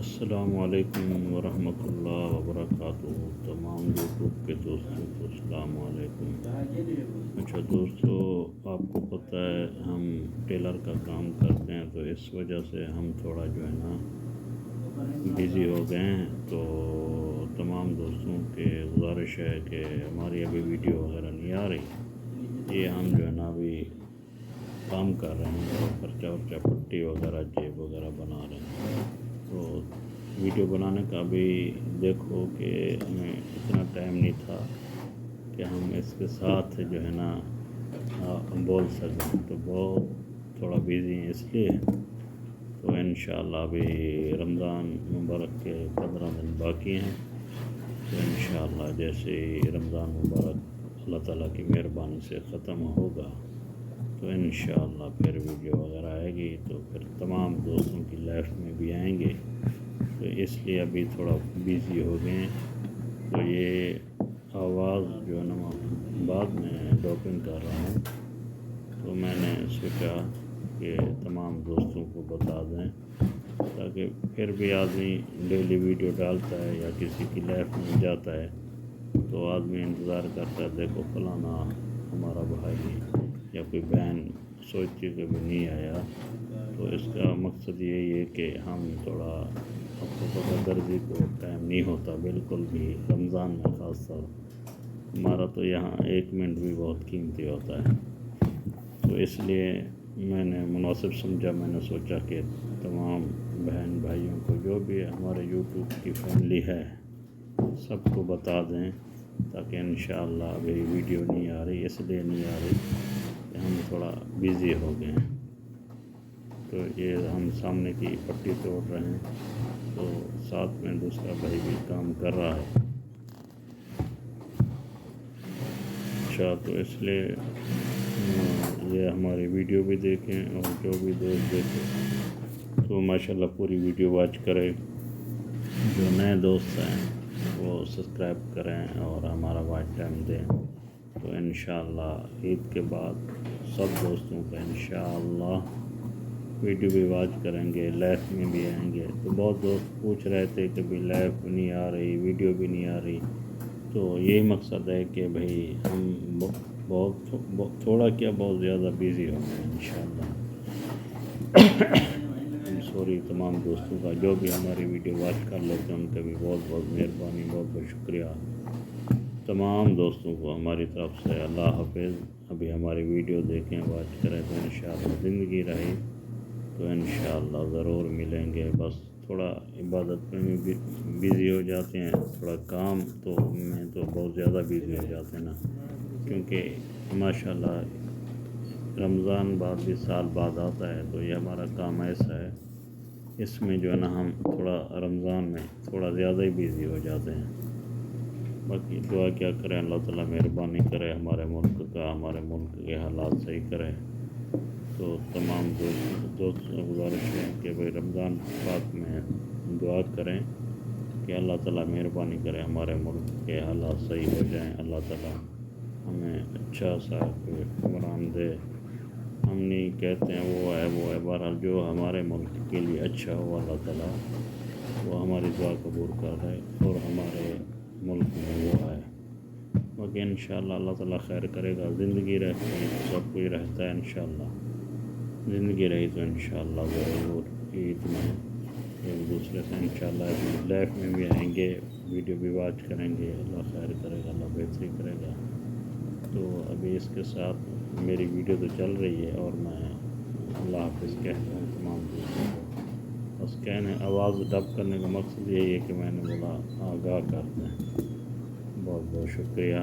السلام علیکم ورحمۃ اللہ وبرکاتہ۔ تمام یوٹیوب کے دوستوں کو السلام علیکم۔ اچھا دوستو، آپ کو پتہ ہے ہم ٹیلر کا کام کرتے ہیں، تو اس وجہ سے ہم تھوڑا جو ہے نا بزی ہو گئے ہیں۔ تو تمام دوستوں کے گزارش ہے کہ ہماری ابھی ویڈیو وغیرہ نہیں آ رہی، یہ ہم جو ہے نا ابھی کام کر رہے ہیں اور پرچہ ورچہ پٹی وغیرہ جیب وغیرہ بنا رہے ہیں۔ تو ویڈیو بنانے کا بھی دیکھو کہ ہمیں اتنا ٹائم نہیں تھا کہ ہم اس کے ساتھ جو ہے نا بول سکیں، تو بہت تھوڑا بزی ہیں اس لیے۔ تو انشاءاللہ ابھی رمضان مبارک کے 15 دن باقی ہیں، تو انشاءاللہ جیسے ہی رمضان مبارک اللہ تعالیٰ کی مہربانی سے ختم ہوگا تو انشاءاللہ پھر ویڈیو وغیرہ آئے گی، تو پھر تمام دوستوں کی لائف میں بھی آئیں گے۔ تو اس لیے ابھی تھوڑا بزی ہو گئے ہیں، تو یہ آواز جو ہے نا بعد میں ڈاپنگ کر رہا ہوں، تو میں نے سوچا کہ تمام دوستوں کو بتا دیں تاکہ پھر بھی آدمی ڈیلی ویڈیو ڈالتا ہے یا کسی کی لائف میں جاتا ہے تو آدمی انتظار کرتا ہے، دیکھو فلانا ہمارا بھائی یا کوئی بہن سوچتی کہ بھی نہیں آیا۔ تو اس کا مقصد یہی ہے کہ ہم تھوڑا آپ کو پتہ درزی کو ٹائم نہیں ہوتا بالکل بھی، رمضان میں خاص طور ہمارا تو یہاں 1 منٹ بھی بہت قیمتی ہوتا ہے۔ تو اس لیے میں نے مناسب سمجھا، میں نے سوچا کہ تمام بہن بھائیوں کو جو بھی ہمارے یوٹیوب کی فیملی ہے سب کو بتا دیں، تاکہ انشاءاللہ ابھی ویڈیو نہیں آ رہی، اس لیے نہیں آ رہی کہ ہم تھوڑا بزی ہو گئے ہیں۔ تو یہ ہم سامنے کی پٹی توڑ رہے ہیں، تو ساتھ میں دوسرا بھائی بھی کام کر رہا ہے۔ اچھا، تو اس لیے یہ ہماری ویڈیو بھی دیکھیں اور جو بھی دوست دیکھیں تو ماشاءاللہ پوری ویڈیو واچ کریں۔ جو نئے دوست ہیں وہ سبسکرائب کریں اور ہمارا واچ ٹائم دیں، تو انشاءاللہ عید کے بعد سب دوستوں کا انشاءاللہ ویڈیو بھی واچ کریں گے، لائف میں بھی آئیں گے۔ تو بہت دوست پوچھ رہے تھے کہ بھی لائف نہیں آ رہی، ویڈیو بھی نہیں آ رہی، تو یہی مقصد ہے کہ بھئی ہم بہت تھوڑا کیا بہت زیادہ بزی ہو گئے انشاءاللہ۔ سوری تمام دوستوں کا جو بھی ہماری ویڈیو واچ کر لیتے ہیں ان کا بھی بہت بہت مہربانی، بہت بہت شکریہ۔ تمام دوستوں کو ہماری طرف سے اللہ حافظ۔ ابھی ہماری ویڈیو دیکھیں، واچ کریں، تو انشاءاللہ زندگی رہی تو انشاءاللہ ضرور ملیں گے۔ بس تھوڑا عبادت میں بھی بزی ہو جاتے ہیں، تھوڑا کام تو میں تو بہت زیادہ بزی ہو جاتے ہیں نا، کیونکہ ماشاءاللہ رمضان بعد بھی سال بعد آتا ہے، تو یہ ہمارا کام ایسا ہے، اس میں جو ہے نا ہم تھوڑا رمضان میں تھوڑا زیادہ ہی بزی ہو جاتے ہیں۔ باقی دعا کیا کریں، اللہ تعالیٰ مہربانی کرے ہمارے ملک کا، ہمارے ملک کے حالات صحیح کرے۔ تو تمام دوست گزارش ہے کہ بھئی رمضان پاک میں دعا کریں کہ اللہ تعالیٰ مہربانی کرے ہمارے ملک کے حالات صحیح ہو جائیں، اللہ تعالیٰ ہمیں اچھا سا حکمران دے۔ ہم نہیں کہتے ہیں وہ ہے، بہرحال جو ہمارے ملک کے لیے اچھا ہو اللہ تعالیٰ وہ ہماری دعا قبول کر رہے اور ہمارے ملک میں وہ آئے۔ باقی انشاءاللہ اللہ تعالیٰ خیر کرے گا، زندگی رہتی ہے سب کچھ رہتا ہے، انشاءاللہ زندگی رہی تو انشاءاللہ ضرور عید میں ایک دوسرے سے انشاءاللہ لائف میں بھی آئیں گے، ویڈیو بھی واچ کریں گے، اللہ خیر کرے گا، اللہ بہتری کرے گا۔ تو ابھی اس کے ساتھ میری ویڈیو تو چل رہی ہے اور میں اللہ حافظ کہتا ہوں تمام دوستوں کو۔ بس کہنے آواز ڈب کرنے کا مقصد یہی ہے کہ میں نے بولا آگاہ کرتے ہیں۔ بہت بہت شکریہ۔